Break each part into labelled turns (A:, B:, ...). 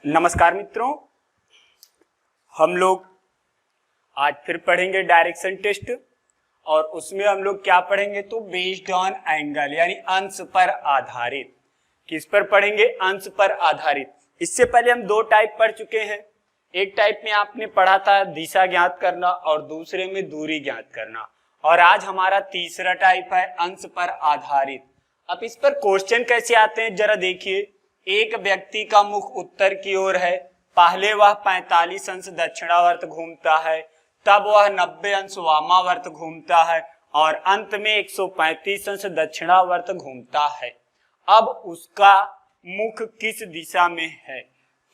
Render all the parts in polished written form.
A: नमस्कार मित्रों, हम लोग आज फिर पढ़ेंगे डायरेक्शन टेस्ट और उसमें हम लोग क्या पढ़ेंगे तो बेस्ड ऑन एंगल यानी अंश पर आधारित। किस पर पढ़ेंगे? अंश पर आधारित। इससे पहले हम दो टाइप पढ़ चुके हैं। एक टाइप में आपने पढ़ा था दिशा ज्ञात करना और दूसरे में दूरी ज्ञात करना, और आज हमारा तीसरा टाइप है अंश पर आधारित। अब इस पर क्वेश्चन कैसे आते हैं जरा देखिए। एक व्यक्ति का मुख उत्तर की ओर है, पहले वह 45 अंश दक्षिणावर्त घूमता है, तब वह 90 अंश वामावर्त घूमता है और अंत में 135 अंश दक्षिणावर्त घूमता है। अब उसका मुख किस दिशा में है?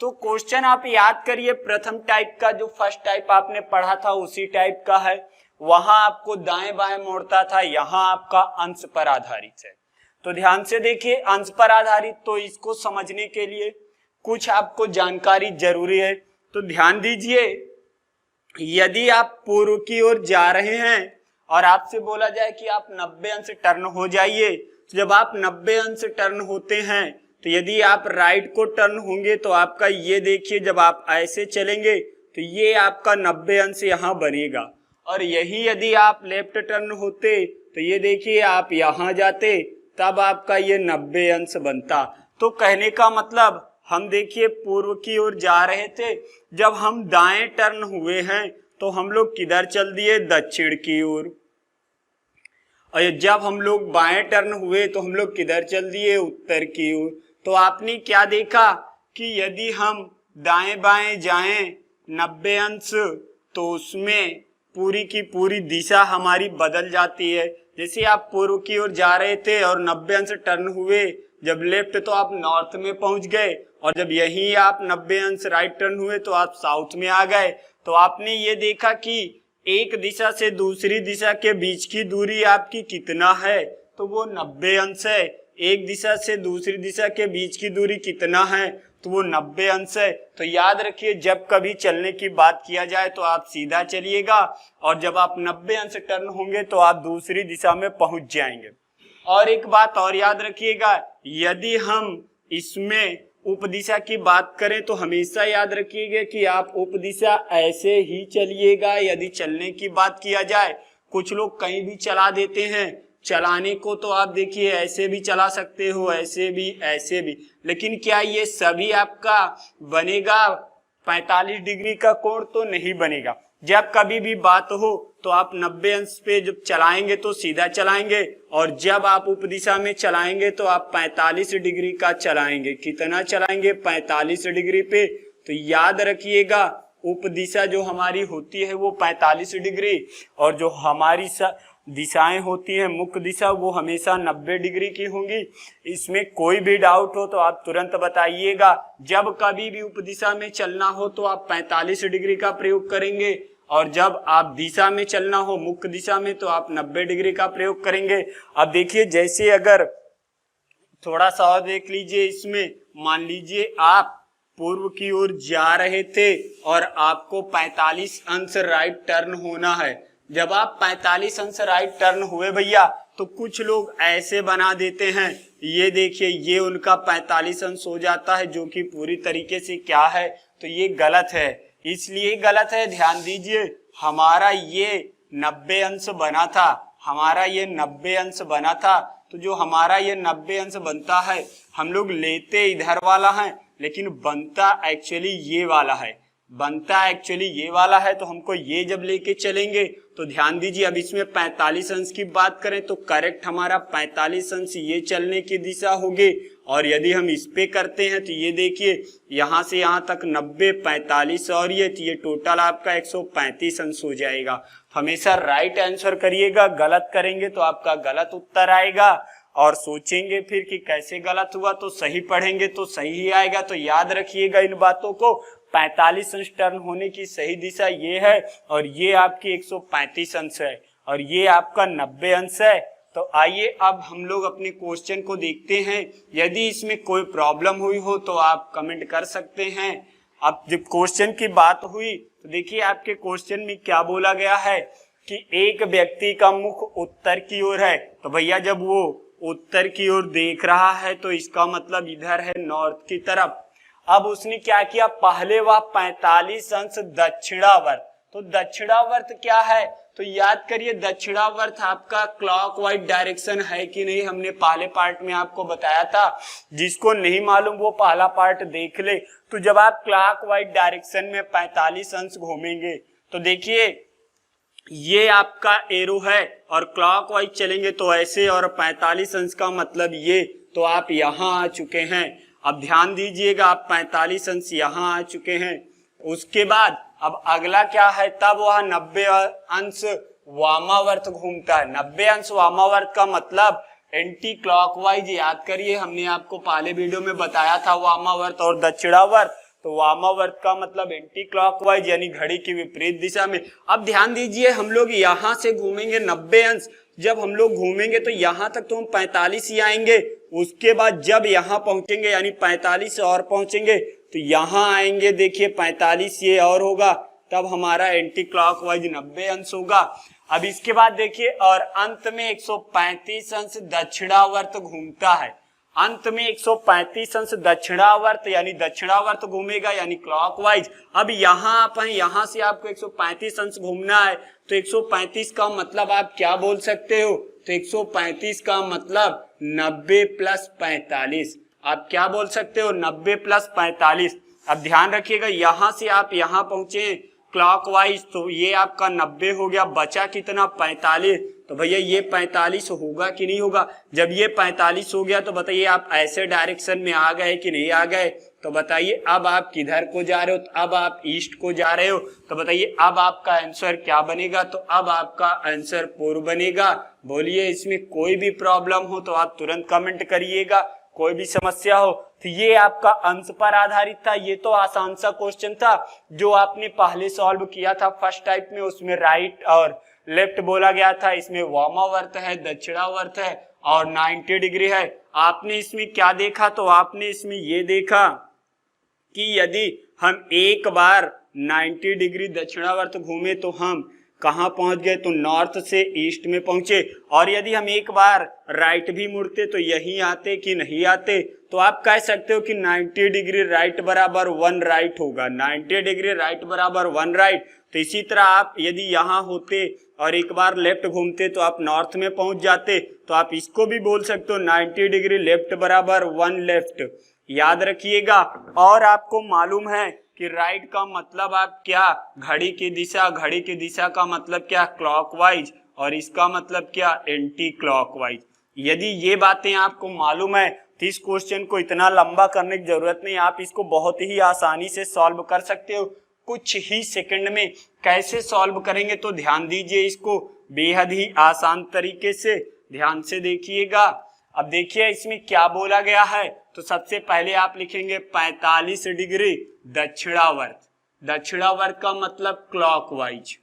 A: तो क्वेश्चन आप याद करिए, प्रथम टाइप का जो फर्स्ट टाइप आपने पढ़ा था उसी टाइप का है। वहां आपको दाएं बाएं मोड़ता था, यहां आपका अंश पर आधारित है। तो ध्यान से देखिए, अंश पर आधारित, तो इसको समझने के लिए कुछ आपको जानकारी जरूरी है। तो ध्यान दीजिए, यदि आप पूर्व की ओर जा रहे हैं और आपसे बोला जाए कि आप 90 अंश टर्न हो जाइए, तो जब आप 90 अंश टर्न होते हैं तो यदि आप राइट को टर्न होंगे तो आपका ये देखिए, जब आप ऐसे चलेंगे तो ये आपका 90 अंश यहाँ बनेगा, और यही यदि आप लेफ्ट टर्न होते तो ये देखिए आप यहाँ जाते तब आपका ये 90 अंश बनता। तो कहने का मतलब, हम देखिए पूर्व की ओर जा रहे थे, जब हम दाएं टर्न हुए हैं तो हम लोग किधर चल दिए? दक्षिण की ओर। और जब हम लोग बाएं टर्न हुए तो हम लोग किधर चल दिए? उत्तर की ओर। तो आपने क्या देखा कि यदि हम दाएं बाएं जाएं 90 अंश तो उसमें पूरी की पूरी दिशा हमारी बदल जाती है। जैसे आप पूर्व की ओर जा रहे थे और 90 अंश टर्न हुए, जब लेफ्ट तो आप नॉर्थ में पहुंच गए, और जब यही आप 90 अंश राइट टर्न हुए तो आप साउथ में आ गए। तो आपने ये देखा कि एक दिशा से दूसरी दिशा के बीच की दूरी आपकी कितना है? तो वो 90 अंश है। एक दिशा से दूसरी दिशा के बीच की दूरी कितना है? तो वो 90 अंश है। तो याद रखिए, जब कभी चलने की बात किया जाए तो आप सीधा चलिएगा, और जब आप 90 अंश टर्न होंगे तो आप दूसरी दिशा में पहुंच जाएंगे। और एक बात और याद रखिएगा, यदि हम इसमें उपदिशा की बात करें तो हमेशा याद रखिएगा कि आप उपदिशा ऐसे ही चलिएगा। यदि चलने की बात किया जाए, कुछ लोग कहीं भी चला देते हैं। चलाने को तो आप देखिए ऐसे भी चला सकते हो, ऐसे भी, लेकिन क्या ये सभी आपका बनेगा? 45 डिग्री का कोण तो नहीं बनेगा। जब कभी भी बात हो तो आप 90 अंश पे जब चलाएंगे तो सीधा चलाएंगे, और जब आप उपदिशा में चलाएंगे तो आप 45 डिग्री का चलाएंगे। कितना चलाएंगे? 45 डिग्री पे। तो याद रखिएगा, उपदिशा जो हमारी होती है वो 45 डिग्री, और जो हमारी दिशाएं होती हैं मुख्य दिशा, वो हमेशा 90 डिग्री की होंगी। इसमें कोई भी डाउट हो तो आप तुरंत बताइएगा। जब कभी भी उपदिशा में चलना हो तो आप 45 डिग्री का प्रयोग करेंगे, और जब आप दिशा में चलना हो मुख्य दिशा में तो आप 90 डिग्री का प्रयोग करेंगे। अब देखिए, जैसे अगर थोड़ा सा और देख लीजिए, इसमें मान लीजिए आप पूर्व की ओर जा रहे थे और आपको 45 अंश राइट टर्न होना है। जब आप 45 अंश राइट टर्न हुए भैया, तो कुछ लोग ऐसे बना देते हैं, ये देखिए ये उनका 45 अंश हो जाता है, जो कि पूरी तरीके से क्या है? तो ये गलत है। इसलिए गलत है, ध्यान दीजिए, हमारा ये 90 अंश बना था, हमारा ये 90 अंश बना था। तो जो हमारा ये 90 अंश बनता है, हम लोग लेते इधर वाला है, लेकिन बनता एक्चुअली ये वाला है, तो हमको ये जब लेके चलेंगे तो ध्यान दीजिए, अब इसमें 45 अंश की बात करें तो करेक्ट हमारा 45 अंश ये चलने की दिशा होगी। और यदि हम इस पे करते हैं तो ये देखिए, यहाँ से यहाँ तक 90, 45 और ये टोटल आपका 135 अंश हो जाएगा। हमेशा राइट आंसर करिएगा, गलत करेंगे तो आपका गलत उत्तर आएगा। और सोचेंगे फिर कि कैसे गलत हुआ, तो सही पढ़ेंगे तो सही ही आएगा। तो याद रखिएगा इन बातों को। 45 अंश टर्न होने की सही दिशा ये है, और ये आपकी 135 अंश है, और ये आपका 90 अंश है। तो आइए अब हम लोग अपने क्वेश्चन को देखते हैं। यदि इसमें कोई प्रॉब्लम हुई हो तो आप कमेंट कर सकते हैं। अब जब क्वेश्चन की बात हुई तो देखिए आपके क्वेश्चन में क्या बोला गया है कि एक व्यक्ति का मुख उत्तर की ओर है। तो भैया जब वो उत्तर की ओर देख रहा है तो इसका मतलब इधर है नॉर्थ की तरफ। अब उसने क्या किया, पहले वह 45 अंश दक्षिणावर्त। तो दक्षिणावर्त क्या है, तो याद करिए दक्षिणावर्त आपका क्लॉकवाइज डायरेक्शन है कि नहीं, हमने पहले पार्ट में आपको बताया था। जिसको नहीं मालूम वो पहला पार्ट देख ले। तो जब आप क्लॉकवाइज डायरेक्शन में 45 अंश घूमेंगे तो देखिए ये आपका एरो है और क्लॉकवाइज चलेंगे तो ऐसे, और 45 अंश का मतलब ये, तो आप यहाँ आ चुके हैं। अब ध्यान दीजिएगा, आप 45 अंश यहाँ आ चुके हैं। उसके बाद अब अगला क्या है, तब वह 90 अंश वामावर्त घूमता है। 90 अंश वामावर्त का मतलब एंटी क्लॉकवाइज। याद करिए हमने आपको पहले वीडियो में बताया था वामावर्त और दक्षिणावर्त। तो वामावर्त का मतलब एंटी क्लॉकवाइज यानी घड़ी की विपरीत दिशा में। अब ध्यान दीजिए हम लोग यहाँ से घूमेंगे 90 अंश। जब हम लोग घूमेंगे तो यहाँ तक तो हम 45 ही आएंगे। उसके बाद जब यहाँ पहुंचेंगे यानी 45 और पहुंचेंगे तो यहाँ आएंगे, देखिए 45 ये और होगा, तब हमारा एंटी क्लॉकवाइज 90 अंश होगा। अब इसके बाद देखिए और अंत में 135 अंश दक्षिणावर्त घूमता है। अंत में 135 अंश दक्षिणावर्त यानी दक्षिणावर्त घूमेगा यानी क्लॉकवाइज। अब यहाँ आप हैं, यहाँ से आपको 135 अंश घूमना है। तो 135 का मतलब आप क्या बोल सकते हो, तो 135 का मतलब 90 प्लस 45। आप क्या बोल सकते हो, 90 प्लस 45। अब ध्यान रखिएगा यहाँ से आप यहाँ पहुंचे क्लॉकवाइज तो ये आपका 90 हो गया, बचा कितना 45। तो भैया ये 45 होगा कि नहीं होगा। जब ये 45 हो गया तो बताइए आप ऐसे डायरेक्शन में आ गए कि नहीं आ गए। तो बताइए अब आप किधर को जा रहे हो, तो अब आप ईस्ट को जा रहे हो। तो बताइए अब आपका आंसर क्या बनेगा, तो अब आपका आंसर पूर्व बनेगा। बोलिए इसमें कोई भी प्रॉब्लम हो तो आप तुरंत कमेंट करिएगा, कोई भी समस्या हो। तो ये आपका अंश पर आधारित था। ये तो आसान सा क्वेश्चन था जो आपने पहले सॉल्व किया था फर्स्ट टाइप में, उसमें राइट और लेफ्ट बोला गया था। इसमें वामावर्त है, दक्षिणावर्त है और 90 डिग्री है। आपने इसमें क्या देखा, तो आपने इसमें ये देखा कि यदि हम एक बार 90 डिग्री दक्षिणावर्त घूमे तो हम कहाँ पहुंच गए, तो नॉर्थ से ईस्ट में पहुंचे। और यदि हम एक बार राइट भी मुड़ते तो यही आते कि नहीं आते। तो आप कह सकते हो कि 90 डिग्री राइट बराबर 1 राइट होगा। 90 डिग्री राइट बराबर 1 राइट। तो इसी तरह आप यदि यहाँ होते और एक बार लेफ्ट घूमते तो आप नॉर्थ में पहुंच जाते। तो आप इसको भी बोल सकते हो 90 डिग्री लेफ्ट बराबर 1 लेफ्ट। याद रखिएगा। और आपको मालूम है कि राइट का मतलब आप क्या, घड़ी की दिशा, घड़ी की दिशा का मतलब क्या क्लॉकवाइज, और इसका मतलब क्या एंटी क्लॉकवाइज। यदि ये बातें आपको मालूम है तो इस क्वेश्चन को इतना लंबा करने की जरूरत नहीं, आप इसको बहुत ही आसानी से सॉल्व कर सकते हो कुछ ही सेकंड में। कैसे सॉल्व करेंगे तो ध्यान दीजिए, इसको बेहद ही आसान तरीके से ध्यान से देखिएगा। अब देखिए इसमें क्या बोला गया है, तो सबसे पहले आप लिखेंगे 45 डिग्री दक्षिणावर्त। दक्षिणावर्त का मतलब क्लॉकवाइज।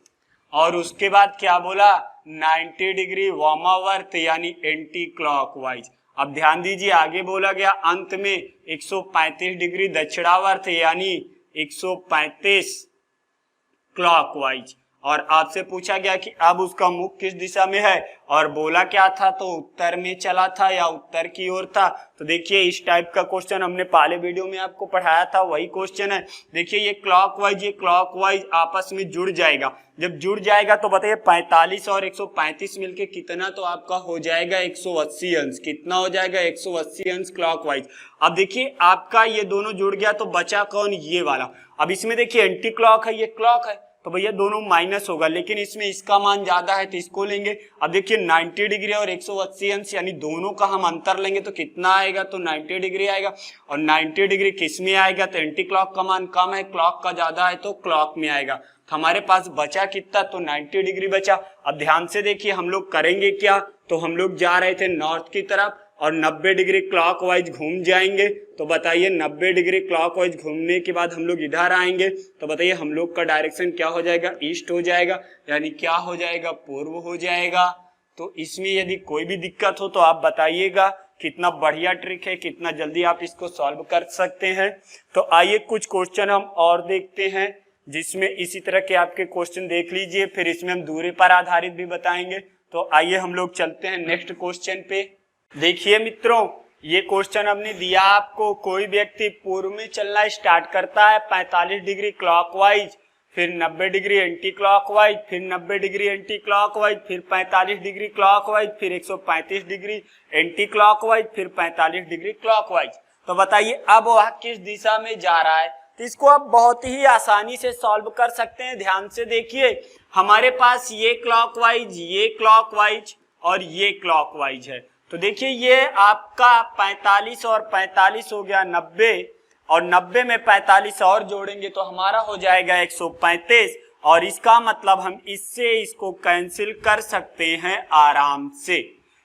A: और उसके बाद क्या बोला, 90 डिग्री वामावर्त यानी एंटी क्लॉकवाइज। अब ध्यान दीजिए आगे बोला गया अंत में 135 डिग्री दक्षिणावर्त यानी 135 क्लॉकवाइज। और आपसे पूछा गया कि अब उसका मुख किस दिशा में है, और बोला क्या था, तो उत्तर में चला था या उत्तर की ओर था। तो देखिए इस टाइप का क्वेश्चन हमने पहले वीडियो में आपको पढ़ाया था, वही क्वेश्चन है। देखिए ये क्लॉकवाइज आपस में जुड़ जाएगा। जब जुड़ जाएगा तो बताइए 45 और 135 मिलके कितना, तो आपका हो जाएगा 180 अंश। कितना हो जाएगा, 180 अंश क्लॉकवाइज। अब देखिए आपका ये दोनों जुड़ गया तो बचा कौन, ये वाला। अब इसमें देखिए एंटी क्लॉक है, ये क्लॉक है, तो भैया दोनों माइनस होगा, लेकिन इसमें इसका मान ज्यादा है तो इसको लेंगे। अब देखिए 90 डिग्री और 180 अंश यानी दोनों का हम अंतर लेंगे तो कितना आएगा, तो 90 डिग्री आएगा। और 90 डिग्री किस में आएगा, तो एंटी क्लॉक का मान कम है, क्लॉक का ज्यादा है तो क्लॉक में आएगा। तो हमारे पास बचा कितना, तो 90 डिग्री बचा। अब ध्यान से देखिए हम लोग करेंगे क्या, तो हम लोग जा रहे थे नॉर्थ की तरफ और 90 डिग्री क्लॉकवाइज घूम जाएंगे। तो बताइए 90 डिग्री क्लॉकवाइज घूमने के बाद हम लोग इधर आएंगे, तो बताइए हम लोग का डायरेक्शन क्या हो जाएगा, ईस्ट हो जाएगा, यानी क्या हो जाएगा, पूर्व हो जाएगा। तो इसमें यदि कोई भी दिक्कत हो तो आप बताइएगा। कितना बढ़िया ट्रिक है, कितना जल्दी आप इसको सॉल्व कर सकते हैं। तो आइए कुछ क्वेश्चन हम और देखते हैं जिसमें इसी तरह के आपके क्वेश्चन देख लीजिए, फिर इसमें हम दूरी पर आधारित भी बताएंगे। तो आइए हम लोग चलते हैं नेक्स्ट क्वेश्चन पे। देखिए मित्रों ये क्वेश्चन हमने दिया आपको, कोई व्यक्ति पूर्व में चलना स्टार्ट करता है 45 डिग्री क्लॉकवाइज, फिर 90 डिग्री एंटी क्लॉकवाइज, फिर 90 डिग्री एंटी क्लॉकवाइज, फिर 45 डिग्री क्लॉकवाइज, फिर 135 डिग्री एंटी क्लॉकवाइज, फिर 45 डिग्री क्लॉकवाइज। तो बताइए अब वह किस दिशा में जा रहा है। तो इसको आप बहुत ही आसानी से सॉल्व कर सकते हैं। ध्यान से देखिए, हमारे पास ये क्लॉकवाइज और ये क्लॉकवाइज है। तो देखिए ये आपका 45 और 45 हो गया 90, और 90 में 45 और जोड़ेंगे तो हमारा हो जाएगा 135, और इसका मतलब हम इससे इसको कैंसिल कर सकते हैं आराम से,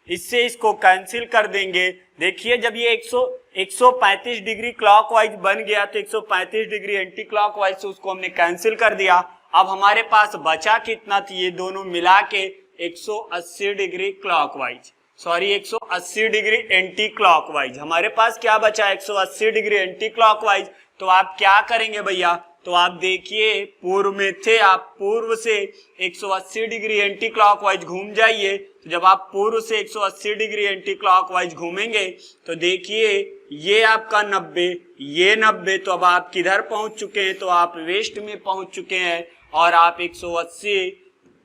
A: इससे इसको कैंसिल कर देंगे। देखिए जब ये 135 डिग्री क्लॉकवाइज बन गया तो 135 डिग्री एंटी क्लॉकवाइज से उसको हमने कैंसिल कर दिया। अब हमारे पास बचा कितना था, ये दोनों मिला के 180 degree clockwise, 180 degree anti clockwise. हमारे पास क्या बचा, 180 डिग्री एंटी क्लॉकवाइज। तो आप क्या करेंगे भैया, तो आप देखिए पूर्व में थे, आप पूर्व से 180 डिग्री एंटी क्लॉकवाइज घूम जाइए। तो जब आप पूर्व से 180 डिग्री एंटी क्लॉकवाइज घूमेंगे तो देखिए ये आपका 90, ये 90, तो अब आप किधर पहुंच चुके हैं, तो आप वेस्ट में पहुंच चुके हैं। और आप 180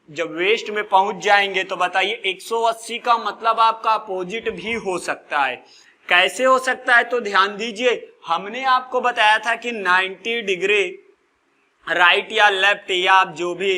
A: जब वेस्ट में पहुंच जाएंगे तो बताइए 180 का मतलब आपका अपोजिट भी हो सकता है। कैसे हो सकता है, तो ध्यान दीजिए, हमने आपको बताया था कि 90 डिग्री राइट या लेफ्ट, या आप जो भी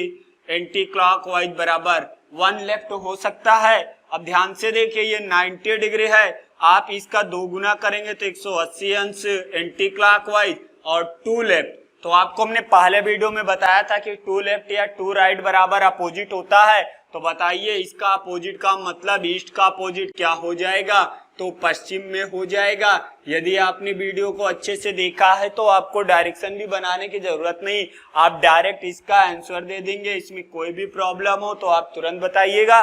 A: एंटी क्लॉकवाइज बराबर 1 लेफ्ट हो सकता है। अब ध्यान से देखिए ये 90 डिग्री है, आप इसका 2 गुना करेंगे तो 180 अंश एंटी क्लॉकवाइज और 2 लेफ्ट। तो आपको हमने पहले वीडियो में बताया था कि 2 लेफ्ट या 2 राइट बराबर अपोजिट होता है। तो बताइए इसका अपोजिट का मतलब ईस्ट का अपोजिट क्या हो जाएगा, तो पश्चिम में हो जाएगा। यदि आपने वीडियो को अच्छे से देखा है तो आपको डायरेक्शन भी बनाने की जरूरत नहीं, आप डायरेक्ट इसका आंसर दे देंगे। इसमें कोई भी प्रॉब्लम हो तो आप तुरंत बताइएगा।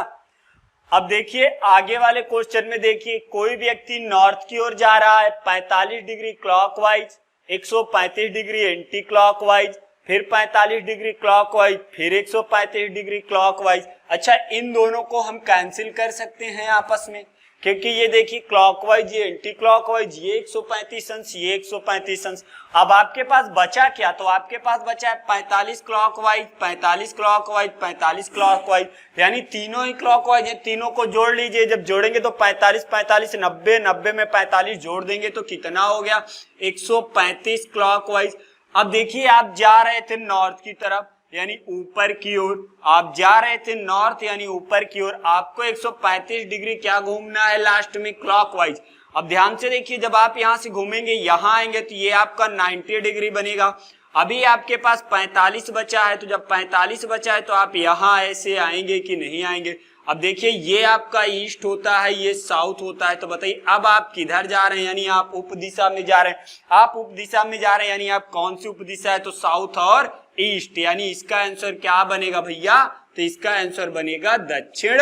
A: अब देखिए आगे वाले क्वेश्चन में, देखिए कोई व्यक्ति नॉर्थ की ओर जा रहा है 45 degree clockwise, 135 degree anti clockwise, फिर 45 डिग्री क्लॉकवाइज, फिर 135 डिग्री क्लॉकवाइज। अच्छा, इन दोनों को हम कैंसिल कर सकते हैं आपस में, क्योंकि ये देखिए क्लॉकवाइज, ये एंटी क्लॉकवाइज, ये 135 अंश, ये 135 अंश। अब आपके पास बचा क्या, तो आपके पास बचा है 45 क्लॉकवाइज, 45 क्लॉकवाइज, 45 क्लॉकवाइज, यानी तीनों ही क्लॉकवाइज है। तीनों को जोड़ लीजिए, जब जोड़ेंगे तो 45 45 90, 90 में 45 जोड़ देंगे तो कितना हो गया, 135 क्लॉकवाइज। अब देखिए आप जा रहे थे नॉर्थ की तरफ यानी ऊपर की ओर, आप जा रहे थे नॉर्थ यानी ऊपर की ओर, आपको 135 डिग्री क्या घूमना है लास्ट में, क्लॉकवाइज। अब ध्यान से देखिए, जब आप यहां से घूमेंगे यहां आएंगे तो ये आपका 90 डिग्री बनेगा। अभी आपके पास 45 बचा है, तो जब 45 बचा है तो आप यहां ऐसे आएंगे कि नहीं आएंगे। अब देखिए ये आपका ईस्ट होता है, ये साउथ होता है। तो बताइए अब आप किधर जा रहे हैं, यानी आप उप दिशा में जा रहे हैं। आप उप दिशा में जा रहे हैं यानी आप कौन सी उप दिशा है, तो साउथ और ईस्ट, यानी इसका आंसर क्या बनेगा भैया, तो इसका आंसर बनेगा दक्षिण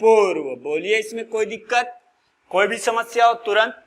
A: पूर्व। बोलिए इसमें कोई दिक्कत, कोई भी समस्या हो तुरंत।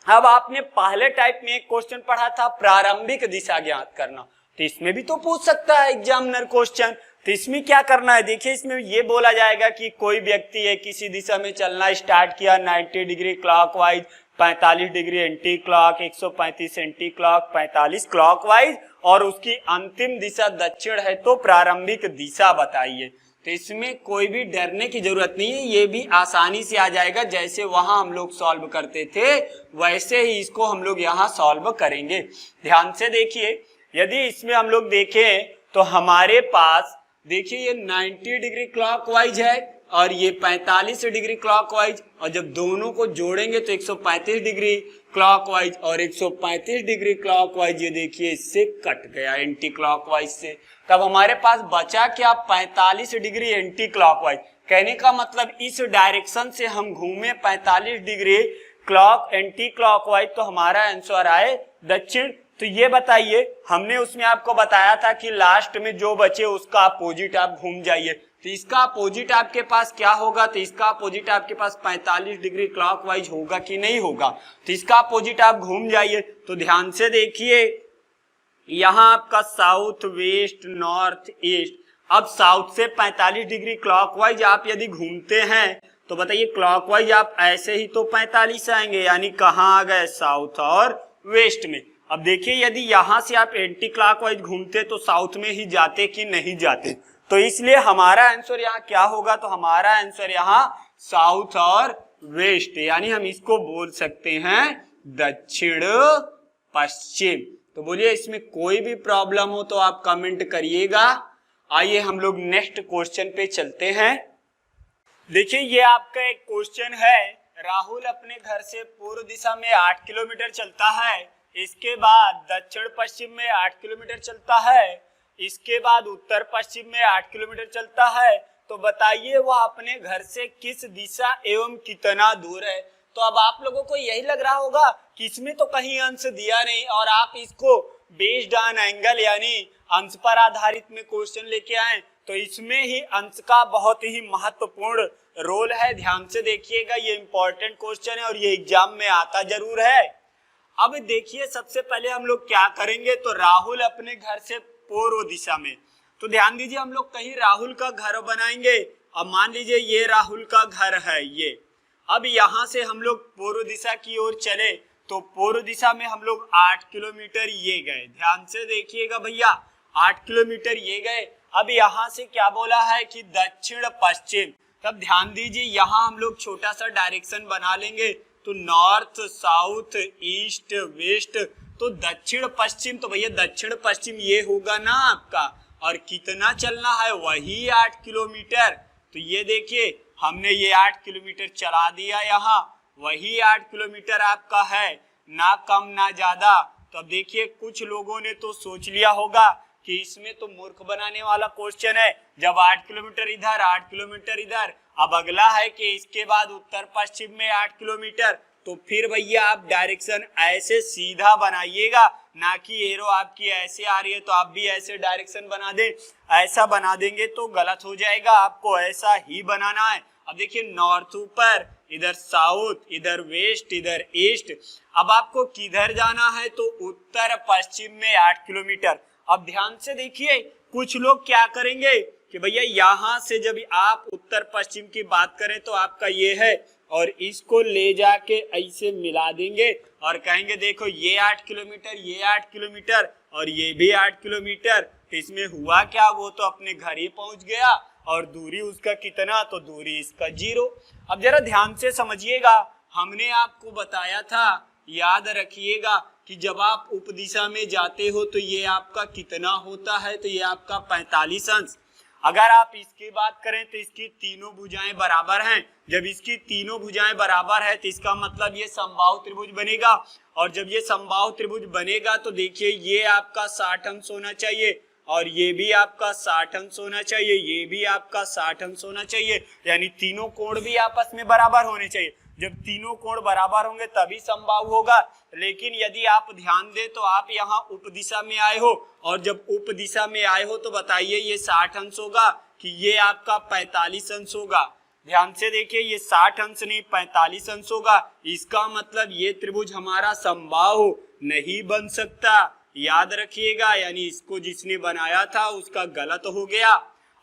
A: अब आपने पहले टाइप में एक क्वेश्चन पढ़ा था प्रारंभिक दिशा ज्ञात करना, तो इसमें भी तो पूछ सकता है एग्जामिनर क्वेश्चन। तो इसमें क्या करना है, देखिए इसमें ये बोला जाएगा कि कोई व्यक्ति है किसी दिशा में चलना स्टार्ट किया 90 degree clockwise, 45 degree anti clock, 135 anti clock, 45 clockwise, और उसकी अंतिम दिशा दक्षिण है, तो प्रारंभिक दिशा बताइए। तो इसमें कोई भी डरने की जरूरत नहीं है, ये भी आसानी से आ जाएगा। जैसे वहां हम लोग सॉल्व करते थे वैसे ही इसको हम लोग यहाँ सॉल्व करेंगे। ध्यान से देखिए, यदि इसमें हम लोग देखें तो हमारे पास देखिए ये 90 डिग्री क्लॉकवाइज है और ये 45 डिग्री क्लॉकवाइज, और जब दोनों को जोड़ेंगे तो 135 डिग्री क्लॉकवाइज और 135 डिग्री क्लॉकवाइज, ये देखिए इससे कट गया एंटी क्लॉकवाइज से। तब हमारे पास बचा क्या, 45 डिग्री एंटी क्लॉकवाइज। कहने का मतलब इस डायरेक्शन से हम घूमे 45 डिग्री क्लॉक एंटी क्लॉकवाइज, तो हमारा आंसर आए दक्षिण। तो ये बताइए, हमने उसमें आपको बताया था कि लास्ट में जो बचे उसका अपोजिट आप घूम जाइए। तो इसका अपोजिट आपके पास क्या होगा, तो इसका अपोजिट आपके पास 45 डिग्री क्लॉकवाइज होगा कि नहीं होगा। तो इसका अपोजिट आप घूम जाइए। तो ध्यान से देखिए, यहाँ आपका साउथ, वेस्ट, नॉर्थ, ईस्ट। अब साउथ से 45 डिग्री क्लॉकवाइज आप यदि घूमते हैं तो बताइए क्लॉकवाइज आप ऐसे ही तो 45 आएंगे, यानी कहाँ आ गए, साउथ और वेस्ट में। अब देखिए यदि यहां से आप एंटी क्लॉकवाइज घूमते तो साउथ में ही जाते कि नहीं जाते, तो इसलिए हमारा आंसर यहाँ क्या होगा, तो हमारा आंसर यहाँ साउथ और वेस्ट, यानी हम इसको बोल सकते हैं दक्षिण पश्चिम। तो बोलिए इसमें कोई भी प्रॉब्लम हो तो आप कमेंट करिएगा। आइए हम लोग नेक्स्ट क्वेश्चन पे चलते हैं। देखिए ये आपका एक क्वेश्चन है, राहुल अपने घर से पूर्व दिशा में 8 किलोमीटर चलता है, इसके बाद दक्षिण पश्चिम में 8 किलोमीटर चलता है, इसके बाद उत्तर पश्चिम में 8 किलोमीटर चलता है, तो बताइए वह अपने घर से किस दिशा एवं कितना दूर है। तो अब आप लोगों को यही लग रहा होगा कि इसमें तो कहीं अंश दिया नहीं और आप इसको बेस्ड ऑन एंगल यानी अंश पर आधारित में क्वेश्चन लेके आए, तो इसमें ही अंश का बहुत ही महत्वपूर्ण रोल है। ध्यान से देखिएगा, ये इंपॉर्टेंट क्वेश्चन है और ये एग्जाम में आता जरूर है। अब देखिए सबसे पहले हम लोग क्या करेंगे, तो राहुल अपने घर से पूर्व दिशा में, तो ध्यान दीजिए हम लोग कहीं राहुल का घर बनाएंगे। अब मान लीजिए ये राहुल का घर है ये, अब यहां से हम लोग पूर्व दिशा की ओर चले तो पूर्व दिशा में हम लोग 8 किलोमीटर ये गए। ध्यान से देखिएगा भैया, 8 किलोमीटर ये गए। अब यहाँ से क्या बोला है कि दक्षिण पश्चिम, तब ध्यान दीजिए यहाँ हम लोग छोटा सा डायरेक्शन बना लेंगे, तो नॉर्थ साउथ ईस्ट वेस्ट, तो दक्षिण पश्चिम, तो भैया दक्षिण पश्चिम ये होगा ना आपका, और कितना चलना है, वही 8 किलोमीटर। तो ये देखिए हमने ये 8 किलोमीटर चला दिया, यहाँ वही 8 किलोमीटर आपका है, ना कम ना ज्यादा। तो अब देखिए कुछ लोगों ने तो सोच लिया होगा कि इसमें तो मूर्ख बनाने वाला क्वेश्चन है, जब 8 किलोमीटर इधर 8 किलोमीटर इधर। अब अगला है कि इसके बाद उत्तर पश्चिम में 8 किलोमीटर, तो फिर भैया आप डायरेक्शन ऐसे सीधा बनाइएगा, ना कि एरो आपकी ऐसे आ रही है तो आप भी ऐसे डायरेक्शन बना दें। ऐसा बना देंगे तो गलत हो जाएगा, आपको ऐसा ही बनाना है। अब देखिए नॉर्थ ऊपर, इधर साउथ, इधर वेस्ट, इधर ईस्ट। अब आपको किधर जाना है, तो उत्तर पश्चिम में 8 किलोमीटर। अब ध्यान से देखिए कुछ लोग क्या करेंगे कि भैया यहाँ से जब आप उत्तर पश्चिम की बात करें तो आपका ये है, और इसको ले जाके ऐसे मिला देंगे और कहेंगे देखो ये 8 किलोमीटर, ये 8 किलोमीटर और ये भी 8 किलोमीटर। तो इसमें हुआ क्या, वो तो अपने घर ही पहुंच गया, और दूरी उसका कितना, तो दूरी इसका 0। अब जरा ध्यान से समझिएगा, हमने आपको बताया था, याद रखिएगा कि जब आप उपदिशा में जाते हो तो ये आपका कितना होता है, तो ये आपका 45 अंश। अगर आप इसकी बात करें तो इसकी तीनों भुजाएं बराबर हैं। जब इसकी तीनों भुजाएं बराबर है तो इसका मतलब ये समबाहु त्रिभुज बनेगा, और जब ये समबाहु त्रिभुज बनेगा तो देखिए ये आपका 60 अंश होना चाहिए, और ये भी आपका 60 अंश होना चाहिए, ये भी आपका 60 अंश होना चाहिए, यानी तीनों कोण भी आपस में बराबर होने चाहिए। जब तीनों कोण बराबर होंगे तभी समबाहु होगा। लेकिन यदि आप ध्यान दें तो आप यहाँ उपदिशा में आए हो, और जब उपदिशा में आए हो तो बताइए ये 60 अंश होगा कि ये आपका 45 अंश होगा। ध्यान से देखिए ये 60 अंश नहीं 45 अंश होगा। इसका मतलब ये त्रिभुज हमारा समबाहु नहीं बन सकता, याद रखिएगा। यानी इसको जिसने बनाया था उसका गलत हो गया।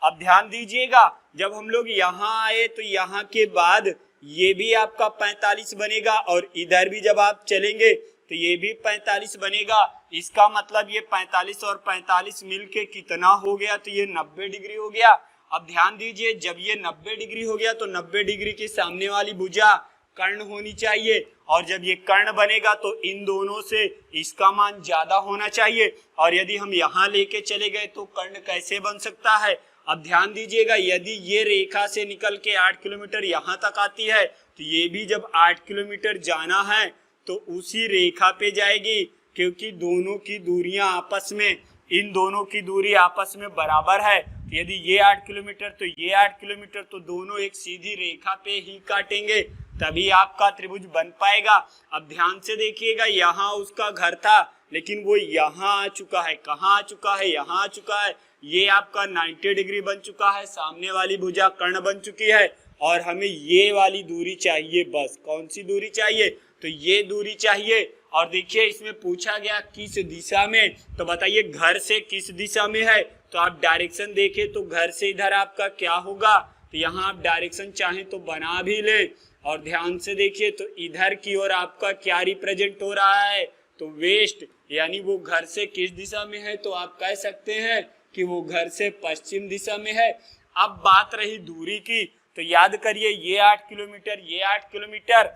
A: अब ध्यान दीजिएगा, जब हम लोग यहाँ आए तो यहाँ के बाद ये भी आपका 45 बनेगा, और इधर भी जब आप चलेंगे तो ये भी 45 बनेगा। इसका मतलब ये 45 और 45 मिलके कितना हो गया, तो ये 90 डिग्री हो गया। अब ध्यान दीजिए, जब ये 90 डिग्री हो गया तो 90 डिग्री के सामने वाली भुजा कर्ण होनी चाहिए, और जब ये कर्ण बनेगा तो इन दोनों से इसका मान ज्यादा होना चाहिए। और यदि हम यहाँ लेके चले गए तो कर्ण कैसे बन सकता है। अब ध्यान दीजिएगा, यदि ये रेखा से निकल के 8 किलोमीटर यहाँ तक आती है तो ये भी जब 8 किलोमीटर जाना है तो उसी रेखा पे जाएगी, क्योंकि दोनों की दूरियां आपस में, इन दोनों की दूरी आपस में बराबर है। तो यदि ये 8 किलोमीटर तो ये 8 किलोमीटर, तो दोनों एक सीधी रेखा पे ही काटेंगे, तभी आपका त्रिभुज बन पाएगा। अब ध्यान से देखिएगा, यहाँ उसका घर था लेकिन वो यहाँ आ चुका है, कहाँ आ चुका है, यहाँ आ चुका है। ये आपका 90 डिग्री बन चुका है, सामने वाली भुजा कर्ण बन चुकी है, और हमें ये वाली दूरी चाहिए बस। कौन सी दूरी चाहिए, तो ये दूरी चाहिए। और देखिए इसमें पूछा गया किस दिशा में, तो बताइए घर से किस दिशा में है। तो आप डायरेक्शन देखें तो घर से इधर आपका क्या होगा, तो यहाँ आप डायरेक्शन चाहें तो बना भी ले। और ध्यान से देखिए तो इधर की ओर आपका क्या रिप्रेजेंट हो रहा है, तो वेस्ट, यानी वो घर से किस दिशा में है, तो आप कह सकते हैं कि वो घर से पश्चिम दिशा में है। अब बात रही दूरी की, तो याद करिए ये 8 किलोमीटर, ये 8 किलोमीटर।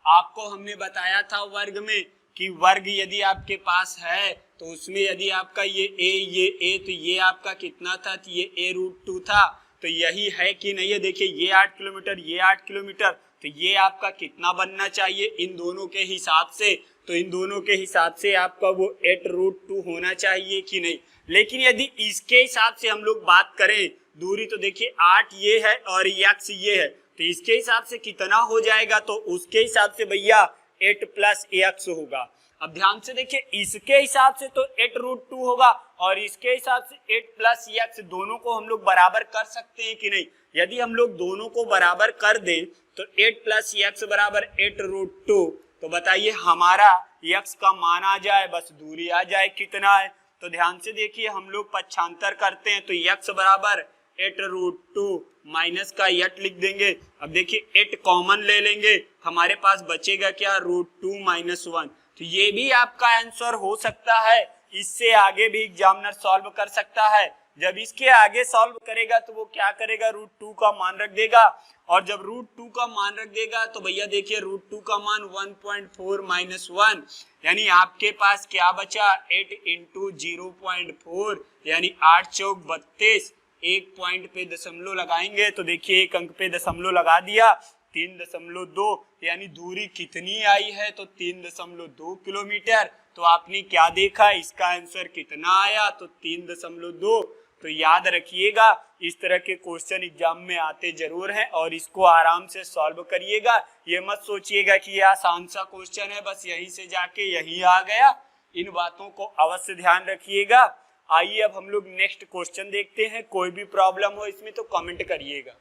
A: आपको हमने बताया था वर्ग में कि वर्ग यदि आपके पास है तो उसमें यदि आपका ये ए तो ये आपका कितना था, तो ये a√2 था। तो यही है कि नहीं है, देखिए ये 8 किलोमीटर, ये 8 किलोमीटर, तो ये आपका कितना बनना चाहिए इन दोनों के हिसाब से, तो इन दोनों के हिसाब से आपका वो 8√2 होना चाहिए कि नहीं। लेकिन यदि इसके हिसाब से हम लोग बात करें दूरी, तो देखिए 8 ये है और x ये है, तो इसके हिसाब से कितना हो जाएगा, तो उसके हिसाब से भैया 8 + x होगा। अब ध्यान से देखिए इसके हिसाब से तो 8√2 होगा और इसके हिसाब से 8 + x, दोनों को हम लोग बराबर कर सकते हैं कि नहीं। यदि हम लोग दोनों को बराबर कर दें तो 8 + x बराबर 8√2, तो बताइए हमारा x का मान आ जाए, बस दूरी आ जाए कितना है। तो ध्यान से देखिए हम लोग पक्षांतर करते हैं, तो x बराबर 8√2 माइनस का 8 लिख देंगे। अब देखिए 8 कॉमन ले लेंगे, हमारे पास बचेगा क्या, √2 - 1। तो ये भी आपका आंसर हो सकता है, इससे आगे भी एग्जामिनर सॉल्व कर सकता है। जब इसके आगे सॉल्व करेगा तो वो क्या करेगा, √2 का मान रख देगा, और जब √2 का मान रख देगा तो भैया देखिए √2 का मान 1.4 - 1, यानी आपके पास क्या बचा, 8 × 0.4 यानी 8 चौक 32। एक पॉइंट पे दशमलव लगाएंगे तो देखिए एक अंक पे दशमलव लगा दिया, 3.2, यानी दूरी कितनी आई है, तो 3.2 किलोमीटर। तो आपने क्या देखा, इसका आंसर कितना आया, तो 3.2। तो याद रखिएगा इस तरह के क्वेश्चन एग्जाम में आते जरूर हैं और इसको आराम से सॉल्व करिएगा। ये मत सोचिएगा कि ये आसान सा क्वेश्चन है, बस यहीं से जाके यही आ गया। इन बातों को अवश्य ध्यान रखिएगा। आइए अब हम लोग नेक्स्ट क्वेश्चन देखते हैं। कोई भी प्रॉब्लम हो इसमें तो कमेंट करिएगा।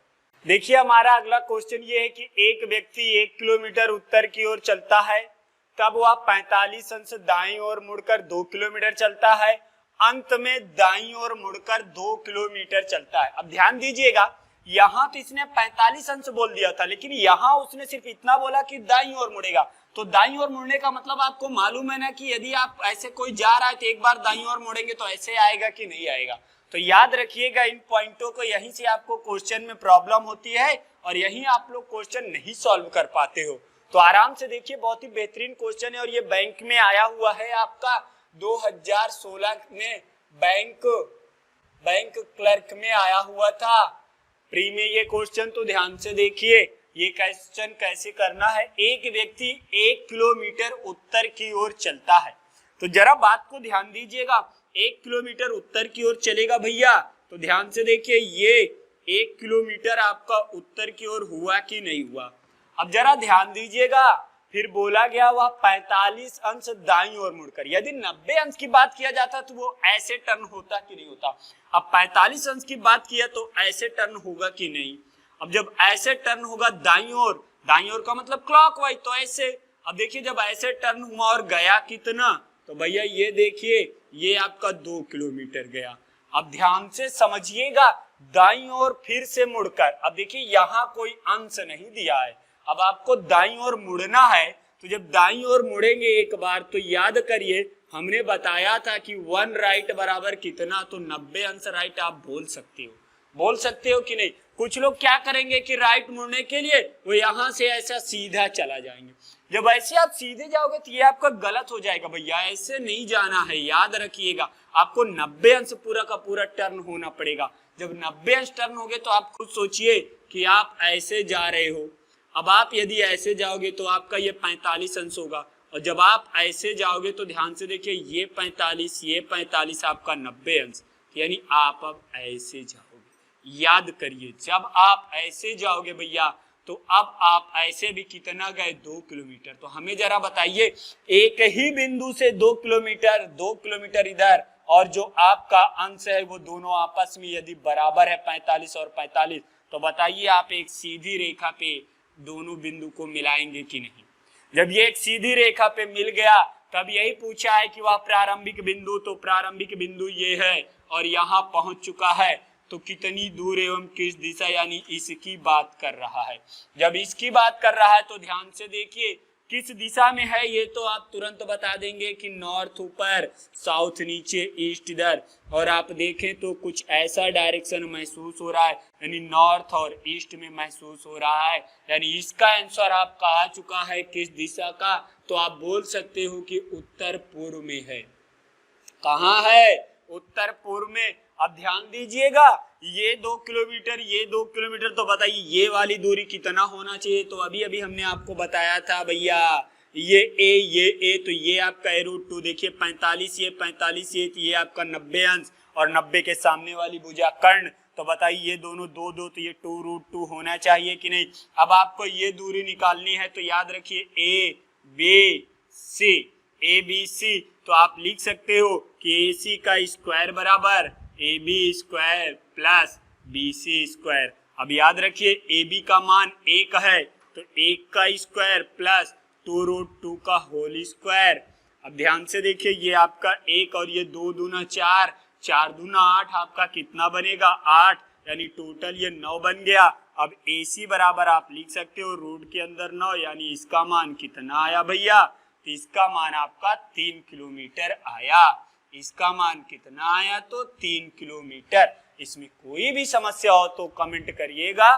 A: देखिए हमारा अगला क्वेश्चन ये है कि एक व्यक्ति 1 किलोमीटर उत्तर की ओर चलता है, तब वह 45 अंश दाईं ओर मुड़कर 2 किलोमीटर चलता है, अंत में दाईं ओर मुड़कर 2 किलोमीटर चलता है। अब ध्यान दीजिएगा यहाँ तो इसने 45 अंश बोल दिया था, लेकिन यहाँ उसने सिर्फ इतना बोला कि दाईं ओर मुड़ेगा। तो दाईं ओर मुड़ने का मतलब आपको मालूम है ना कि यदि आप ऐसे कोई जा रहा है तो एक बार दाईं ओर मुड़ेंगे तो ऐसे आएगा कि नहीं आएगा। तो याद रखिएगा इन पॉइंटों को, यहीं से आपको क्वेश्चन में प्रॉब्लम होती है और यहीं आप लोग क्वेश्चन नहीं सॉल्व कर पाते हो। तो आराम से देखिए, बहुत ही बेहतरीन क्वेश्चन है और ये बैंक में आया हुआ है आपका 2016 में बैंक क्लर्क में आया हुआ था प्री में ये क्वेश्चन। तो ध्यान से देखिए ये क्वेश्चन कैसे करना है। एक व्यक्ति 1 किलोमीटर उत्तर की ओर चलता है, तो जरा बात को ध्यान दीजिएगा, 1 किलोमीटर उत्तर की ओर चलेगा भैया, तो ध्यान से देखिए ये 1 किलोमीटर आपका उत्तर की ओर हुआ कि नहीं हुआ। अब जरा ध्यान दीजिएगा, फिर बोला गया वह 45 अंश दाईं ओर मुड़कर, यदि 90 अंश की बात किया जाता तो वो ऐसे टर्न होता कि नहीं होता। अब 45 अंश की बात किया तो ऐसे टर्न होगा कि नहीं। अब जब ऐसे टर्न होगा दाईं ओर का मतलब क्लॉकवाइज, तो ऐसे। अब देखिए जब ऐसे टर्न हुआ और गया कितना, तो भैया ये देखिए ये आपका 2 किलोमीटर गया। अब ध्यान से समझिएगा, दाईं ओर फिर से मुड़कर, अब देखिए यहाँ कोई अंश नहीं दिया है, अब आपको दाईं ओर मुड़ना है। तो जब दाईं ओर मुड़ेंगे एक बार तो याद करिए हमने बताया था कि 1 राइट बराबर कितना, तो 90 अंश राइट आप बोल सकते हो कि नहीं। कुछ लोग क्या करेंगे कि राइट मुड़ने के लिए वो यहाँ से ऐसा सीधा चला जाएंगे। जब ऐसे आप सीधे जाओगे तो ये आपका गलत हो जाएगा भैया, ऐसे नहीं जाना है। याद रखिएगा आपको 90 अंश पूरा का पूरा टर्न होना पड़ेगा। जब 90 अंश टर्न हो गए तो आप खुद सोचिए कि आप ऐसे जा रहे हो। अब आप यदि ऐसे जाओगे तो आपका ये 45 अंश होगा, और जब आप ऐसे जाओगे तो ध्यान से देखिए ये 45 आपका 90 अंश, यानी आप अब ऐसे जाओगे। याद करिए जब आप ऐसे जाओगे भैया तो अब आप ऐसे भी कितना गए, 2 किलोमीटर। तो हमें जरा बताइए एक ही बिंदु से 2 किलोमीटर इधर, और जो आपका अंश है वो दोनों आपस में यदि बराबर है 45 और 45, तो बताइए आप एक सीधी रेखा पे दोनों बिंदु को मिलाएंगे कि नहीं। जब ये एक सीधी रेखा पे मिल गया तब यही पूछा है कि वह प्रारंभिक बिंदु, तो प्रारंभिक बिंदु ये है और यहाँ पहुंच चुका है, तो कितनी दूर एवं किस दिशा, यानी इसकी बात कर रहा है। जब इसकी बात कर रहा है तो ध्यान से देखिए किस दिशा में है, ये तो आप तुरंत बता देंगे कि नॉर्थ ऊपर, साउथ नीचे, ईस्ट इधर। और आप देखें तो कुछ ऐसा डायरेक्शन महसूस हो रहा है, यानी नॉर्थ और ईस्ट में महसूस हो रहा है, यानी इसका आंसर आपका आ चुका है किस दिशा का, तो आप बोल सकते हो कि उत्तर पूर्व में है। कहाँ है? उत्तर पूर्व में। अब ध्यान दीजिएगा, ये 2 किलोमीटर, ये 2 किलोमीटर, तो बताइए ये वाली दूरी कितना होना चाहिए? तो अभी अभी हमने आपको बताया था भैया, ये ए, तो ये आपका √2, देखिए 45, ये 45, ये आपका 90 अंश, और 90 के सामने वाली भुजा कर्ण, तो बताइए ये दोनों 2 2, तो ये 2√2 होना चाहिए कि नहीं। अब आपको ये दूरी निकालनी है, तो याद रखिए ABC, तो आप लिख सकते हो कि AC का स्क्वायर बराबर AB square plus BC square. अब याद रखिए AB का मान 1 है, तो 1 का स्क्वायर प्लस 2√2 का होल स्क्वायर। अब ध्यान से देखिए, ये आपका 1 और ये 2 दूना 4, 4 दूना 8, आपका कितना बनेगा? 8, यानी टोटल ये 9 बन गया। अब AC बराबर आप लिख सकते हो रूट के अंदर 9, यानी इसका मान कितना आया भैया? तो इसका मान आपका 3 किलोमीटर आया। इसका मान कितना आया? तो 3 किलोमीटर। इसमें कोई भी समस्या हो तो कमेंट करिएगा।